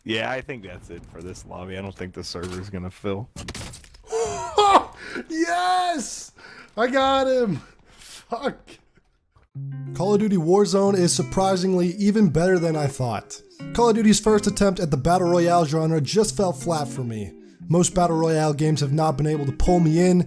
Yeah, I think that's it for this lobby. I don't think the server's gonna fill. Yes! I got him! Fuck. Call of Duty Warzone is surprisingly even better than I thought. Call of Duty's first attempt at the Battle Royale genre just fell flat for me. Most Battle Royale games have not been able to pull me in.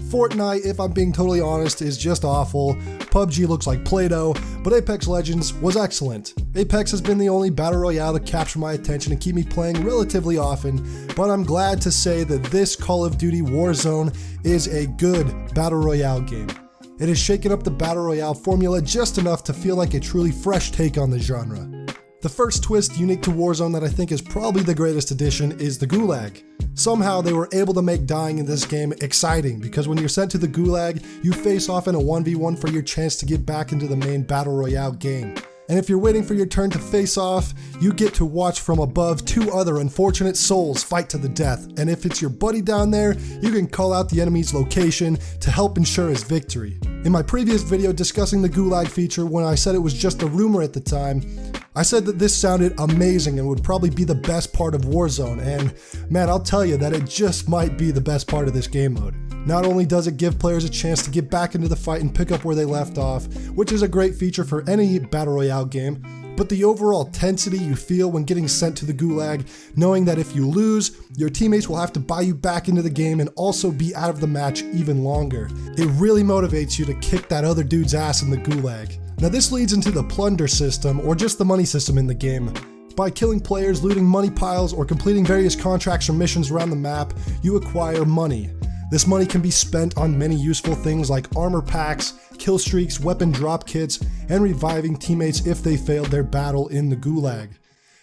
Fortnite, if I'm being totally honest, is just awful. PUBG looks like Play-Doh, but Apex Legends was excellent. Apex has been the only Battle Royale to capture my attention and keep me playing relatively often, but I'm glad to say that this Call of Duty Warzone is a good Battle Royale game. It has shaken up the Battle Royale formula just enough to feel like a truly fresh take on the genre. The first twist unique to Warzone that I think is probably the greatest addition is the Gulag. Somehow they were able to make dying in this game exciting, because when you're sent to the Gulag, you face off in a 1v1 for your chance to get back into the main Battle Royale game. And if you're waiting for your turn to face off, you get to watch from above two other unfortunate souls fight to the death, and if it's your buddy down there, you can call out the enemy's location to help ensure his victory. In my previous video discussing the Gulag feature, when I said it was just a rumor at the time, I said that this sounded amazing and would probably be the best part of Warzone, and man, I'll tell you that it just might be the best part of this game mode. Not only does it give players a chance to get back into the fight and pick up where they left off, which is a great feature for any Battle Royale game, but the overall tensity you feel when getting sent to the Gulag, knowing that if you lose, your teammates will have to buy you back into the game and also be out of the match even longer. It really motivates you to kick that other dude's ass in the Gulag. Now this leads into the plunder system, or just the money system in the game. By killing players, looting money piles, or completing various contracts or missions around the map, you acquire money. This money can be spent on many useful things like armor packs, kill streaks, weapon drop kits, and reviving teammates if they failed their battle in the Gulag.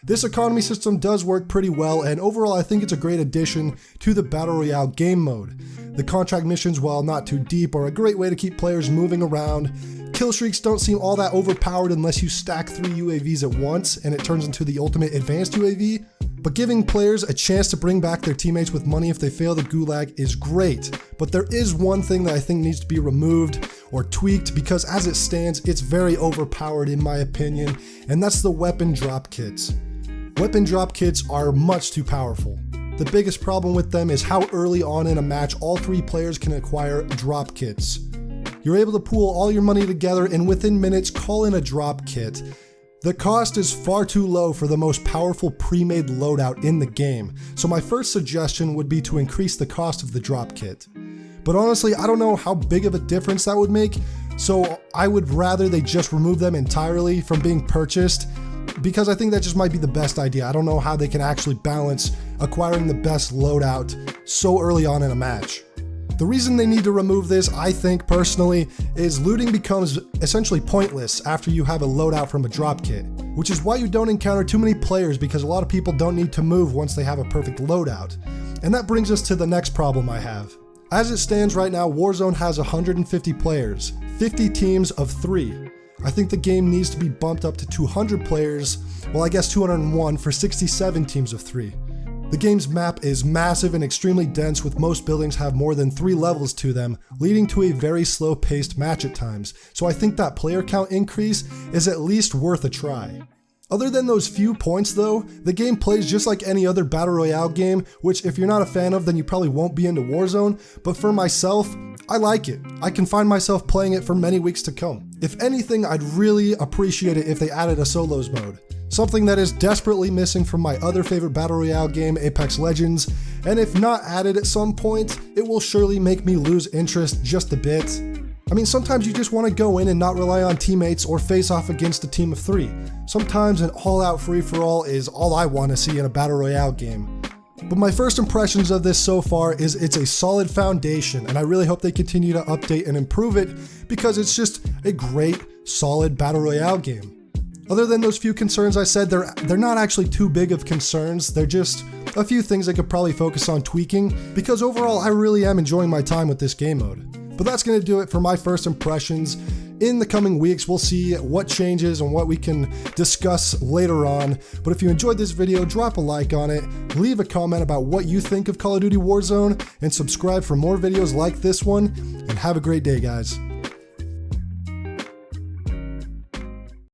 This economy system does work pretty well, and overall I think it's a great addition to the Battle Royale game mode. The contract missions, while not too deep, are a great way to keep players moving around. Kill streaks don't seem all that overpowered unless you stack 3 UAVs at once and it turns into the ultimate advanced UAV, but giving players a chance to bring back their teammates with money if they fail the Gulag is great. But there is one thing that I think needs to be removed or tweaked, because as it stands, it's very overpowered in my opinion, and that's the weapon drop kits. Weapon drop kits are much too powerful. The biggest problem with them is how early on in a match all 3 players can acquire drop kits. You're able to pool all your money together and within minutes call in a drop kit. The cost is far too low for the most powerful pre-made loadout in the game, so my first suggestion would be to increase the cost of the drop kit. But honestly, I don't know how big of a difference that would make, so I would rather they just remove them entirely from being purchased, because I think that just might be the best idea. I don't know how they can actually balance acquiring the best loadout so early on in a match. The reason they need to remove this, I think personally, is looting becomes essentially pointless after you have a loadout from a drop kit, which is why you don't encounter too many players, because a lot of people don't need to move once they have a perfect loadout. And that brings us to the next problem I have. As it stands right now, Warzone has 150 players, 50 teams of 3. I think the game needs to be bumped up to 200 players, well I guess 201 for 67 teams of 3. The game's map is massive and extremely dense, with most buildings have more than 3 levels to them, leading to a very slow-paced match at times, so I think that player count increase is at least worth a try. Other than those few points though, the game plays just like any other Battle Royale game, which if you're not a fan of then you probably won't be into Warzone, but for myself, I like it. I can find myself playing it for many weeks to come. If anything, I'd really appreciate it if they added a solos mode. Something that is desperately missing from my other favorite Battle Royale game, Apex Legends, and if not added at some point, it will surely make me lose interest just a bit. I mean, sometimes you just want to go in and not rely on teammates or face off against a team of 3. Sometimes an all-out free-for-all is all I want to see in a Battle Royale game. But my first impressions of this so far is it's a solid foundation, and I really hope they continue to update and improve it, because it's just a great, solid Battle Royale game. Other than those few concerns I said, they're not actually too big of concerns, they're just a few things I could probably focus on tweaking, because overall I really am enjoying my time with this game mode. But that's going to do it for my first impressions. In the coming weeks, we'll see what changes and what we can discuss later on. But if you enjoyed this video, drop a like on it, leave a comment about what you think of Call of Duty Warzone, and subscribe for more videos like this one, and have a great day, guys.